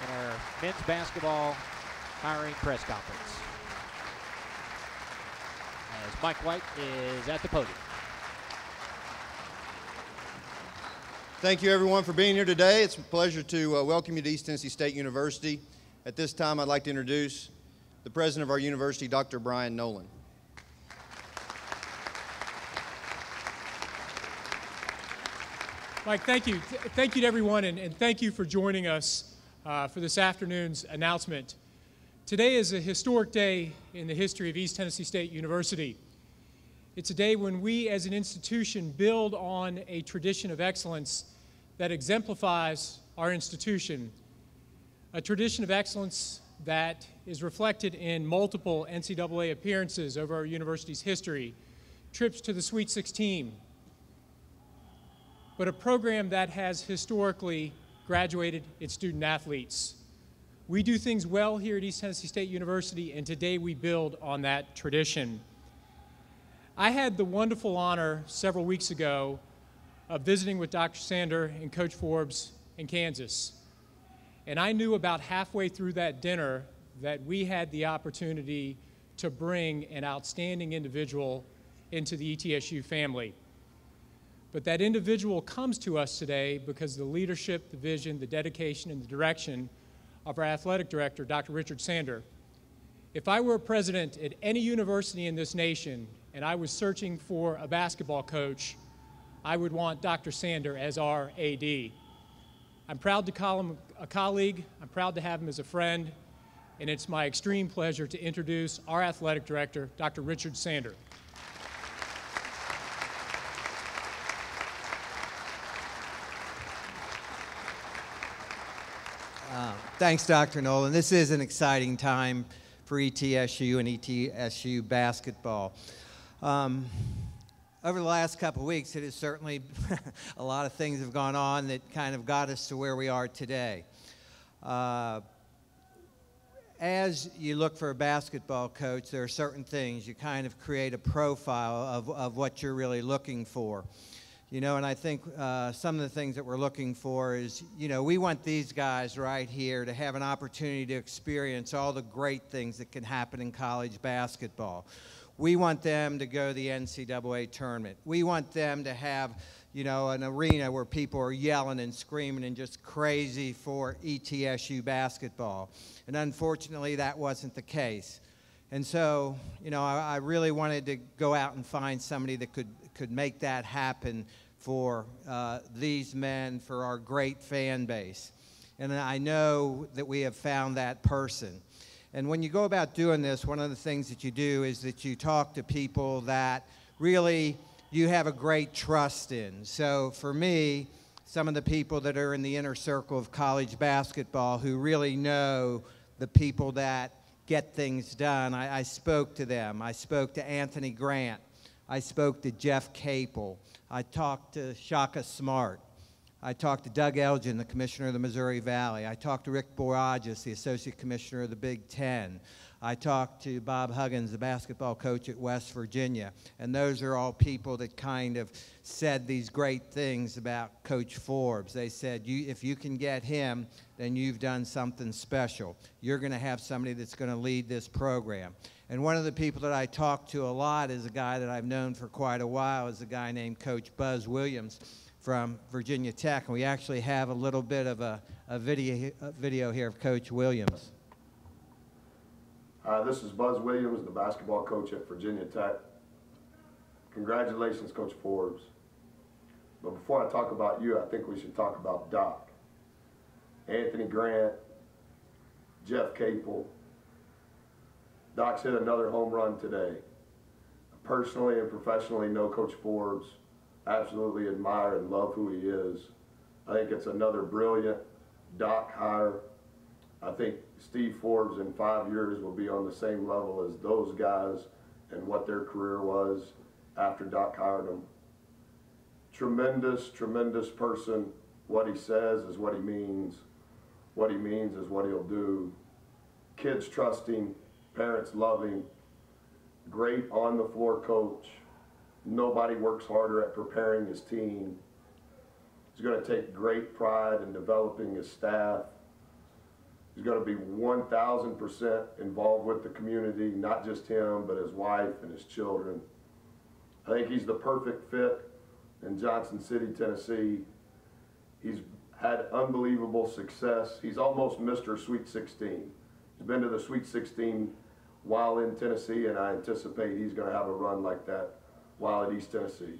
in our men's basketball hiring press conference, as Mike White is at the podium. Thank you, everyone, for being here today. It's a pleasure to welcome you to East Tennessee State University. At this time, I'd like to introduce the president of our university, Dr. Brian Nolan. Mike, thank you. Thank you to everyone, and thank you for joining us for this afternoon's announcement. Today is a historic day in the history of East Tennessee State University. It's a day when we as an institution build on a tradition of excellence that exemplifies our institution, a tradition of excellence that is reflected in multiple NCAA appearances over our university's history, trips to the Sweet 16, but a program that has historically graduated its student athletes. We do things well here at East Tennessee State University, and today we build on that tradition. I had the wonderful honor several weeks ago of visiting with Dr. Sander and Coach Forbes in Kansas. And I knew about halfway through that dinner that we had the opportunity to bring an outstanding individual into the ETSU family. But that individual comes to us today because of the leadership, the vision, the dedication, and the direction of our athletic director, Dr. Richard Sander. If I were a president at any university in this nation and I was searching for a basketball coach, I would want Dr. Sander as our AD. I'm proud to call him a colleague, I'm proud to have him as a friend, and it's my extreme pleasure to introduce our athletic director, Dr. Richard Sander. Thanks, Dr. Nolan. This is an exciting time for ETSU and ETSU basketball. Over the last couple of weeks, it has certainly, a lot of things have gone on that kind of got us to where we are today. As you look for a basketball coach, there are certain things. You kind of create a profile of what you're really looking for. You know, and I think some of the things that we're looking for is, you know, we want these guys right here to have an opportunity to experience all the great things that can happen in college basketball. We want them to go to the NCAA tournament. We want them to have, you know, an arena where people are yelling and screaming and just crazy for ETSU basketball. And unfortunately, that wasn't the case. And so, you know, I really wanted to go out and find somebody that could make that happen for these men, for our great fan base. And I know that we have found that person. And when you go about doing this, one of the things that you do is that you talk to people that really you have a great trust in. So for me, some of the people that are in the inner circle of college basketball who really know the people that get things done, I spoke to them. I spoke to Anthony Grant. I spoke to Jeff Capel. I talked to Shaka Smart. I talked to Doug Elgin, the commissioner of the Missouri Valley. I talked to Rick Borages, the associate commissioner of the Big Ten. I talked to Bob Huggins, the basketball coach at West Virginia. And those are all people that kind of said these great things about Coach Forbes. They said, if you can get him, then you've done something special. You're going to have somebody that's going to lead this program. And one of the people that I talk to a lot is a guy that I've known for quite a while, is a guy named Coach Buzz Williams from Virginia Tech. And we actually have a little bit of a video here of Coach Williams. This is Buzz Williams, the basketball coach at Virginia Tech. Congratulations, Coach Forbes. But before I talk about you, I think we should talk about Doc. Anthony Grant, Jeff Capel. Doc's hit another home run today. I personally and professionally know Coach Forbes, absolutely admire and love who he is. I think it's another brilliant Doc hire. I think Steve Forbes in 5 years will be on the same level as those guys and what their career was after Doc hired them. Tremendous, tremendous person. What he says is what he means. What he means is what he'll do. Kids trusting, parents loving, great on the floor coach. Nobody works harder at preparing his team. He's going to take great pride in developing his staff. He's going to be 1,000% involved with the community, not just him, but his wife and his children. I think he's the perfect fit in Johnson City, Tennessee. He's had unbelievable success. He's almost Mr. Sweet 16. He's been to the Sweet 16 while in Tennessee, and I anticipate he's going to have a run like that while at East Tennessee.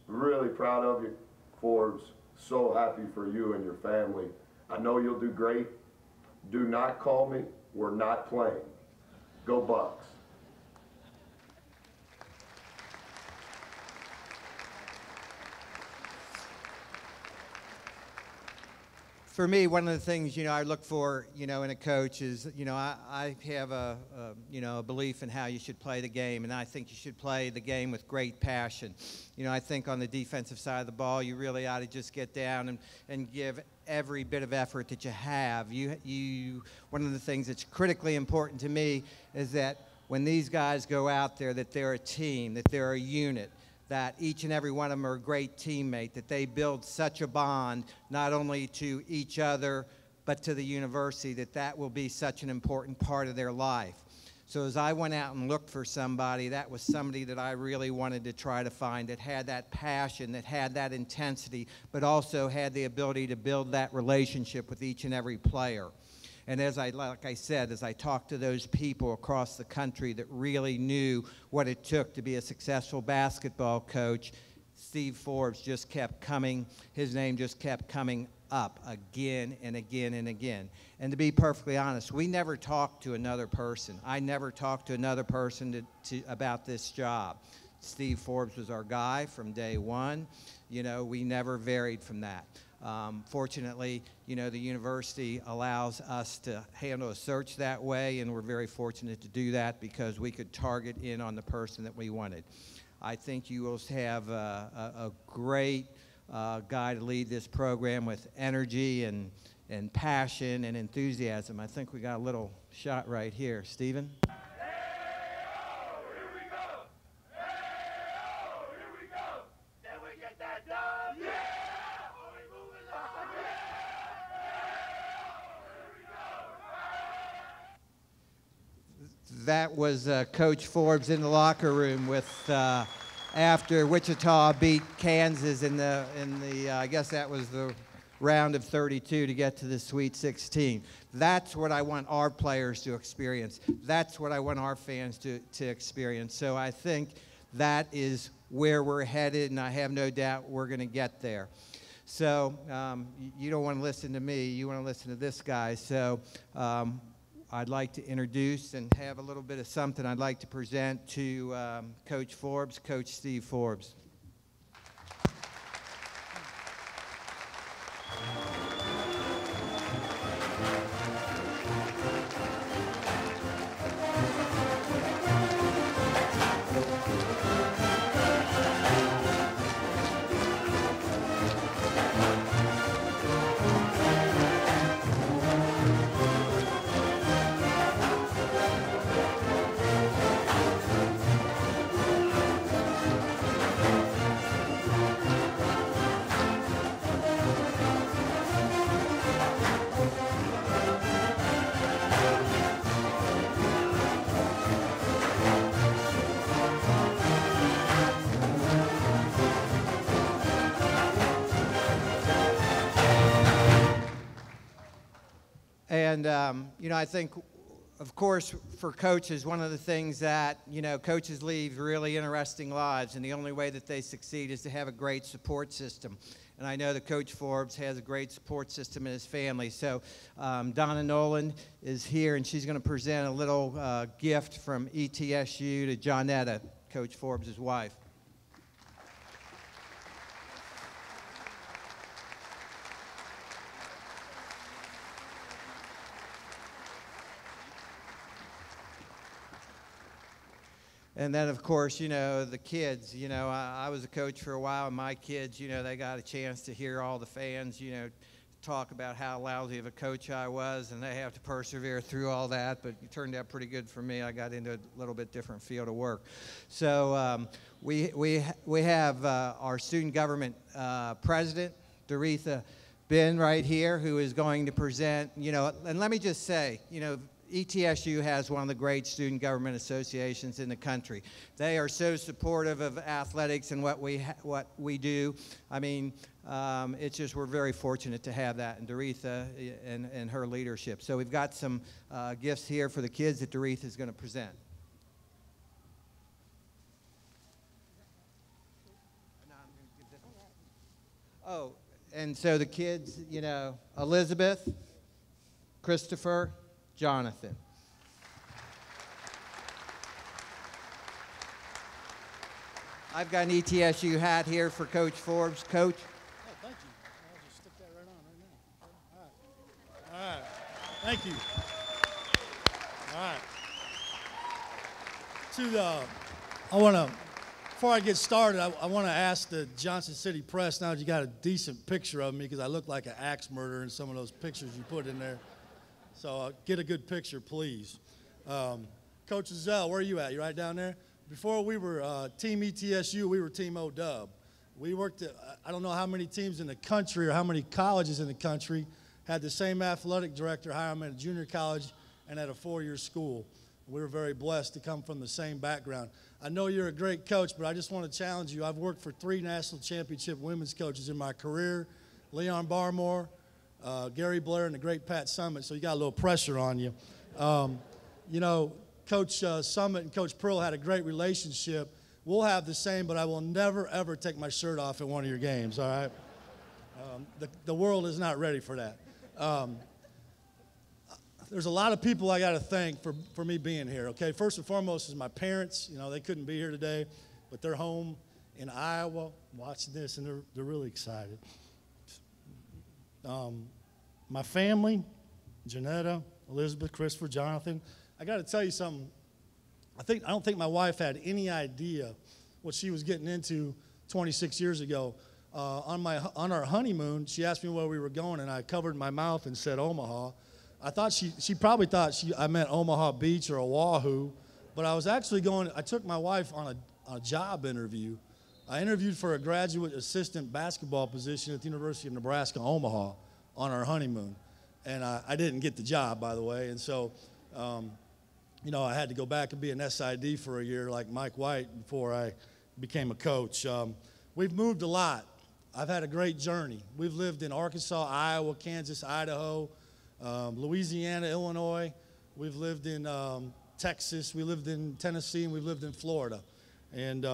Really proud of you, Forbes. So happy for you and your family. I know you'll do great. Do not call me. We're not playing. Go Bucks. For me, one of the things, I look for, in a coach is, I have a belief in how you should play the game, and I think you should play the game with great passion. I think on the defensive side of the ball, you really ought to just get down and give every bit of effort that you have. One of the things that's critically important to me is that when these guys go out there, that they're a team, that they're a unit, that each and every one of them are a great teammate, that they build such a bond, not only to each other, but to the university, that will be such an important part of their life. So as I went out and looked for somebody, that was somebody that I really wanted to try to find, that had that passion, that had that intensity, but also had the ability to build that relationship with each and every player. And like I said, as I talked to those people across the country that really knew what it took to be a successful basketball coach, Steve Forbes just kept coming, his name just kept coming up again and again and again. And to be perfectly honest, we never talked to another person. I never talked to another person about this job. Steve Forbes was our guy from day one. We never varied from that. Fortunately, the university allows us to handle a search that way, and we're very fortunate to do that because we could target in on the person that we wanted. I think you will have a great guy to lead this program with energy and passion and enthusiasm. I think we got a little shot right here. Stephen? That was Coach Forbes in the locker room with after Wichita beat Kansas in the I guess that was the round of 32 to get to the Sweet 16. That's what I want our players to experience. That's what I want our fans to experience. So I think that is where we're headed, and I have no doubt we're going to get there. So you don't want to listen to me. You want to listen to this guy. So I'd like to introduce and have a little bit of something I'd like to present to Coach Forbes, Coach Steve Forbes. And, I think, of course, for coaches, one of the things that, coaches lead really interesting lives, and the only way that they succeed is to have a great support system. And I know that Coach Forbes has a great support system in his family. So Donna Nolan is here, and she's going to present a little gift from ETSU to Johnetta, Coach Forbes' wife. And then, of course, the kids, I was a coach for a while, and my kids, they got a chance to hear all the fans, talk about how lousy of a coach I was, and they have to persevere through all that, but it turned out pretty good for me. I got into a little bit different field of work. So we have our student government president, Doretha Ben right here, who is going to present, and let me just say, ETSU has one of the great student government associations in the country. They are so supportive of athletics and what we do. I mean, it's just we're very fortunate to have that, and Doretha and her leadership. So we've got some gifts here for the kids that Doretha is going to present. Oh, and so the kids, Elizabeth, Christopher, Jonathan. I've got an ETSU hat here for Coach Forbes. Coach? Oh, thank you. I'll just stick that right on right now. All right. Thank you. All right. Before I get started, I want to ask the Johnson City Press now that you got a decent picture of me, because I look like an axe murderer in some of those pictures you put in there. So get a good picture, please. Coach Zell, where are you at? You right down there? Before we were Team ETSU, we were Team O-Dub. We worked at, I don't know how many teams in the country or how many colleges in the country had the same athletic director hire them at a junior college and at a four-year school. We were very blessed to come from the same background. I know you're a great coach, but I just want to challenge you. I've worked for 3 national championship women's coaches in my career, Leon Barmore, Gary Blair, and the great Pat Summitt, so you got a little pressure on you. Coach Summitt and Coach Pearl had a great relationship. We'll have the same, but I will never, ever take my shirt off at one of your games, all right? The world is not ready for that. There's a lot of people I got to thank for me being here, okay? First and foremost is my parents. They couldn't be here today, but they're home in Iowa watching this, and they're really excited. My family, Janetta, Elizabeth, Christopher, Jonathan. I got to tell you something. I don't think my wife had any idea what she was getting into 26 years ago. On our honeymoon, she asked me where we were going, and I covered my mouth and said Omaha. I thought she probably thought I meant Omaha Beach or Oahu, but I was actually I took my wife on a job interview. I interviewed for a graduate assistant basketball position at the University of Nebraska, Omaha, on our honeymoon. And I didn't get the job, by the way, and so, I had to go back and be an SID for a year like Mike White before I became a coach. We've moved a lot. I've had a great journey. We've lived in Arkansas, Iowa, Kansas, Idaho, Louisiana, Illinois. We've lived in Texas. We lived in Tennessee, and we've lived in Florida. And,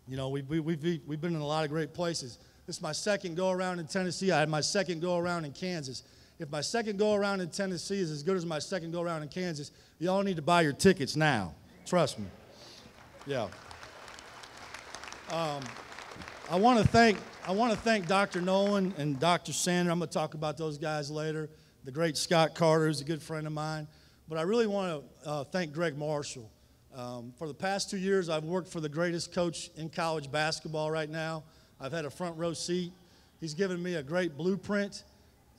we've been in a lot of great places. This is my second go-around in Tennessee. I had my second go-around in Kansas. If my second go-around in Tennessee is as good as my second go-around in Kansas, y'all need to buy your tickets now. Trust me. Yeah. I want to thank Dr. Nolan and Dr. Sander. I'm going to talk about those guys later. The great Scott Carter, who's a good friend of mine. But I really want to thank Greg Marshall. For the past 2 years, I've worked for the greatest coach in college basketball right now. I've had a front row seat. He's given me a great blueprint,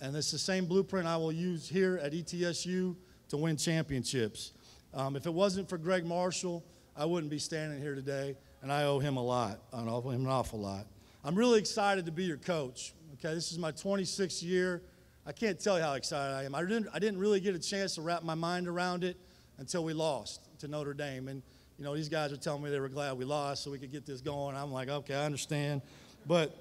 and it's the same blueprint I will use here at ETSU to win championships. If it wasn't for Greg Marshall, I wouldn't be standing here today, and I owe him a lot. I owe him an awful lot. I'm really excited to be your coach. Okay, this is my 26th year. I can't tell you how excited I am. I didn't really get a chance to wrap my mind around it until we lost to Notre Dame. And, these guys are telling me they were glad we lost so we could get this going. I'm like, okay, I understand. But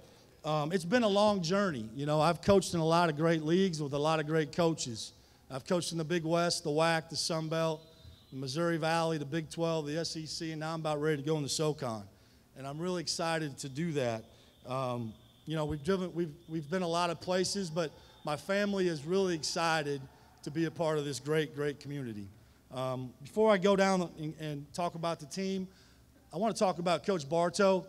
it's been a long journey. I've coached in a lot of great leagues with a lot of great coaches. I've coached in the Big West, the WAC, the Sun Belt, the Missouri Valley, the Big 12, the SEC, and now I'm about ready to go in the SoCon. And I'm really excited to do that. We've been a lot of places, but my family is really excited to be a part of this great, great community. Before I go down and talk about the team, I want to talk about Coach Bartow.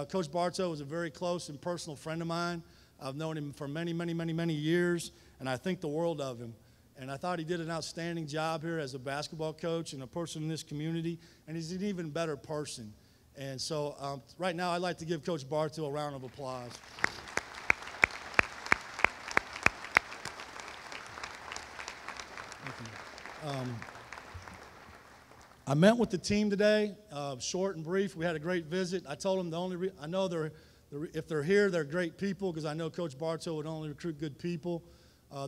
Coach Bartow is a very close and personal friend of mine. I've known him for many, many, many, many years, and I think the world of him. And I thought he did an outstanding job here as a basketball coach and a person in this community, and he's an even better person. And so right now I'd like to give Coach Bartow a round of applause. I met with the team today, short and brief. We had a great visit. I told them I know they're if they're here, they're great people, because I know Coach Bartow would only recruit good people.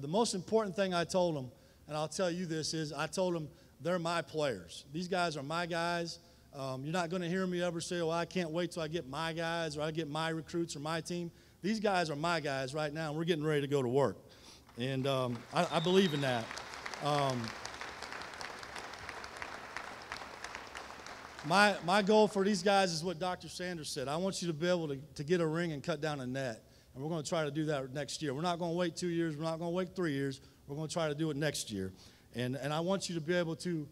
The most important thing I told them, and I'll tell you this, is I told them they're my players. These guys are my guys. You're not going to hear me ever say, well, I can't wait till I get my guys or I get my recruits or my team. These guys are my guys right now, and we're getting ready to go to work. And I believe in that. My goal for these guys is what Dr. Sanders said. I want you to be able to get a ring and cut down a net. And we're going to try to do that next year. We're not going to wait 2 years. We're not going to wait 3 years. We're going to try to do it next year. And I want you to be able to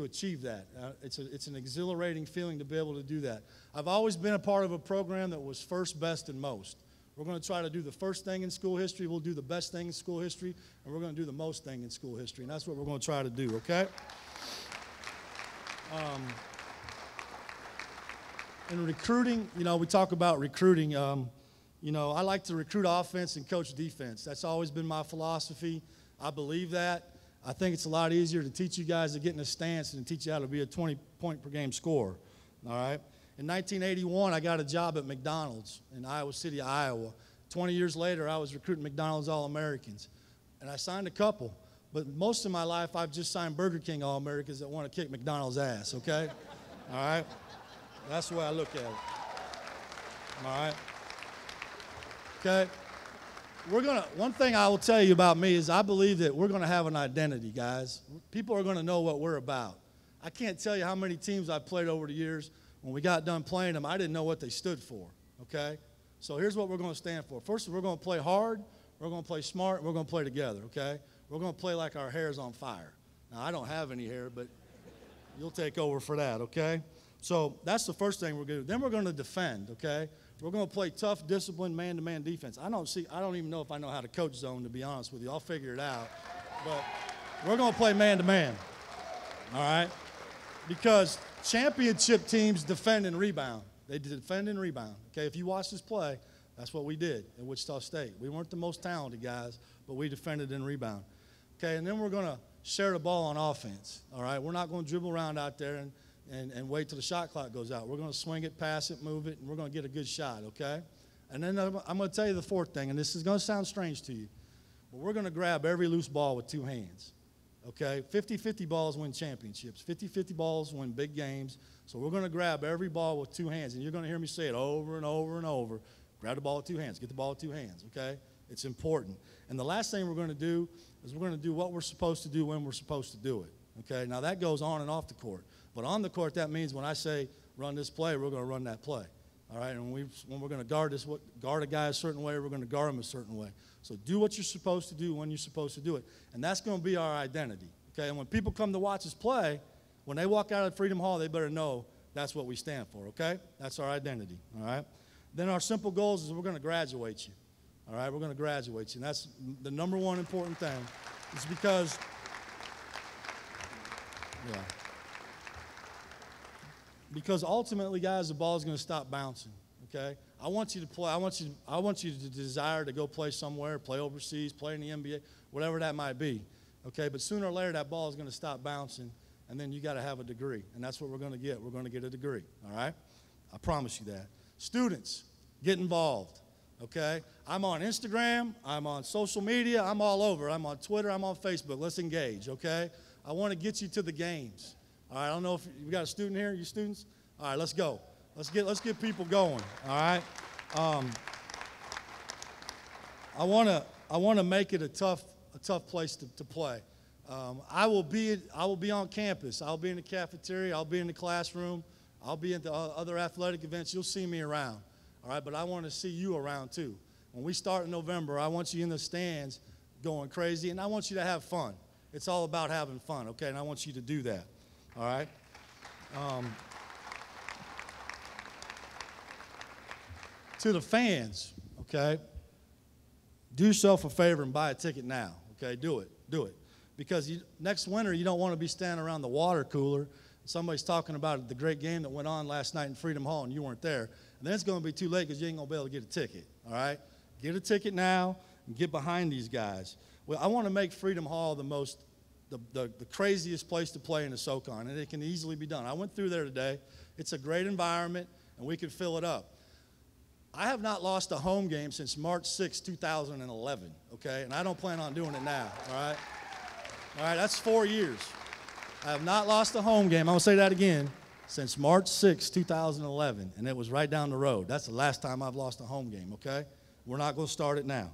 achieve that. It's an exhilarating feeling to be able to do that. I've always been a part of a program that was first, best, and most. We're going to try to do the first thing in school history. We'll do the best thing in school history. And we're going to do the most thing in school history. And that's what we're going to try to do, okay? In recruiting, we talk about recruiting. I like to recruit offense and coach defense. That's always been my philosophy. I believe that. I think it's a lot easier to teach you guys to get in a stance than to teach you how to be a 20-point-per-game scorer, all right? In 1981, I got a job at McDonald's in Iowa City, Iowa. 20 years later, I was recruiting McDonald's All-Americans, and I signed a couple. But most of my life, I've just signed Burger King All-Americans that want to kick McDonald's ass, okay? All right? That's the way I look at it. All right? Okay? One thing I will tell you about me is I believe that we're going to have an identity, guys. People are going to know what we're about. I can't tell you how many teams I've played over the years. When we got done playing them, I didn't know what they stood for, okay? So here's what we're going to stand for. First, we're going to play hard, we're going to play smart, and we're going to play together, okay? We're going to play like our hair's on fire. Now, I don't have any hair, but you'll take over for that, okay? So that's the first thing we're going to do. Then we're going to defend, okay? We're going to play tough, disciplined, man-to-man defense. I don't even know if I know how to coach zone, to be honest with you. I'll figure it out. But we're going to play man-to-man, all right? Because championship teams defend and rebound. They defend and rebound, okay? If you watch this play, that's what we did at Wichita State. We weren't the most talented guys, but we defended and rebound, okay? And then we're going to share the ball on offense, all right? We're not going to dribble around out there and wait till the shot clock goes out. We're going to swing it, pass it, move it, and we're going to get a good shot, okay? And then I'm going to tell you the fourth thing, and this is going to sound strange to you, but we're going to grab every loose ball with two hands, okay? 50-50 balls win championships. 50-50 balls win big games. So we're going to grab every ball with two hands, and you're going to hear me say it over and over and over. Grab the ball with two hands. Get the ball with two hands, okay? It's important. And the last thing we're going to do is we're going to do what we're supposed to do when we're supposed to do it, okay? Now, that goes on and off the court. But on the court, that means when I say run this play, we're going to run that play. All right? And when we're going to guard a guy a certain way, we're going to guard him a certain way. So do what you're supposed to do when you're supposed to do it. And that's going to be our identity. Okay? And when people come to watch us play, when they walk out of Freedom Hall, they better know that's what we stand for. Okay? That's our identity. All right? Then our simple goals is we're going to graduate you. All right? We're going to graduate you. And that's the number one important thing. It's because, because ultimately, guys, the ball is going to stop bouncing, okay? I want you to play. I want you to desire to go play somewhere, play overseas, play in the NBA, whatever that might be, okay? But sooner or later, that ball is going to stop bouncing, and then you got to have a degree, and that's what we're going to get. We're going to get a degree, all right? I promise you that. Students, get involved, okay? I'm on Instagram. I'm on social media. I'm all over. I'm on Twitter. I'm on Facebook. Let's engage, okay? I want to get you to the games. All right, I don't know if we got a student here. You students? All right, let's go. Let's get people going. All right. I want to make it a tough place to play. I will be on campus. I'll be in the cafeteria. I'll be in the classroom. I'll be at the other athletic events. You'll see me around. All right, but I want to see you around too. When we start in November, I want you in the stands going crazy, and I want you to have fun. It's all about having fun, okay? And I want you to do that. All right? To the fans, okay, do yourself a favor and buy a ticket now, okay? Do it. Because next winter, you don't want to be standing around the water cooler. Somebody's talking about the great game that went on last night in Freedom Hall, and you weren't there. And then it's going to be too late because you ain't going to be able to get a ticket, all right? Get a ticket now and get behind these guys. Well, I want to make Freedom Hall the craziest place to play in the SoCon, and it can easily be done. I went through there today. It's a great environment, and we can fill it up. I have not lost a home game since March 6, 2011, okay? And I don't plan on doing it now, all right? All right, that's 4 years. I have not lost a home game, I'm going to say that again, since March 6, 2011, and it was right down the road. That's the last time I've lost a home game, okay? We're not going to start it now,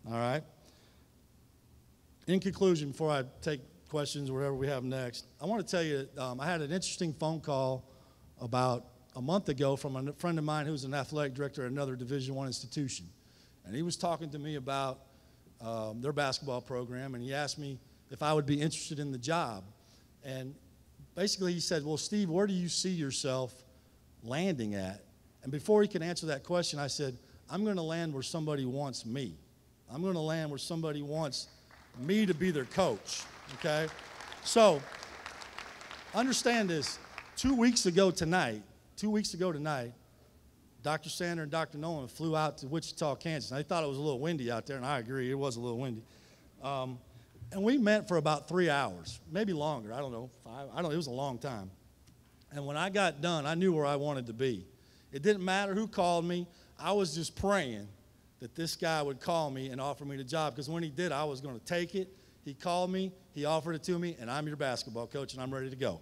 all right? In conclusion, before I take questions or whatever we have next, I want to tell you I had an interesting phone call about a month ago from a friend of mine who's an athletic director at another Division I institution. And he was talking to me about their basketball program, and he asked me if I would be interested in the job. And basically he said, well, Steve, where do you see yourself landing at? And before he could answer that question, I said, I'm going to land where somebody wants me. I'm going to land where somebody wants me to be their coach, okay? So understand this. 2 weeks ago tonight, Dr. Sander and Dr. Nolan flew out to Wichita, Kansas. And they thought it was a little windy out there, and I agree, it was a little windy. And we met for about 3 hours, maybe longer, I don't know, 5, I don't know, it was a long time. And when I got done, I knew where I wanted to be. It didn't matter who called me. I was just praying that this guy would call me and offer me the job, because when he did, I was going to take it. He called me, he offered it to me, and I'm your basketball coach, and I'm ready to go.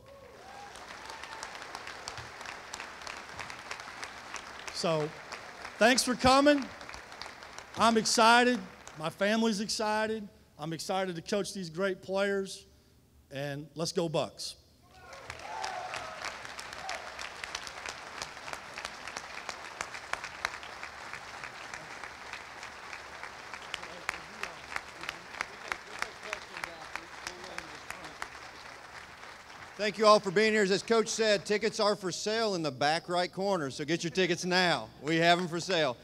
So, thanks for coming. I'm excited. My family's excited. I'm excited to coach these great players. And let's go Bucks. Thank you all for being here. As Coach said, tickets are for sale in the back right corner, so get your tickets now. We have them for sale.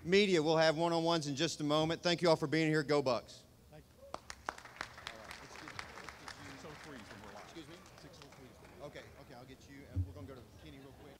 Media, we'll have one-on-ones in just a moment. Thank you all for being here. Go Bucks. Thank you. All right, excuse me? 603. Okay, I'll get you, and we're going to go to Kenny real quick.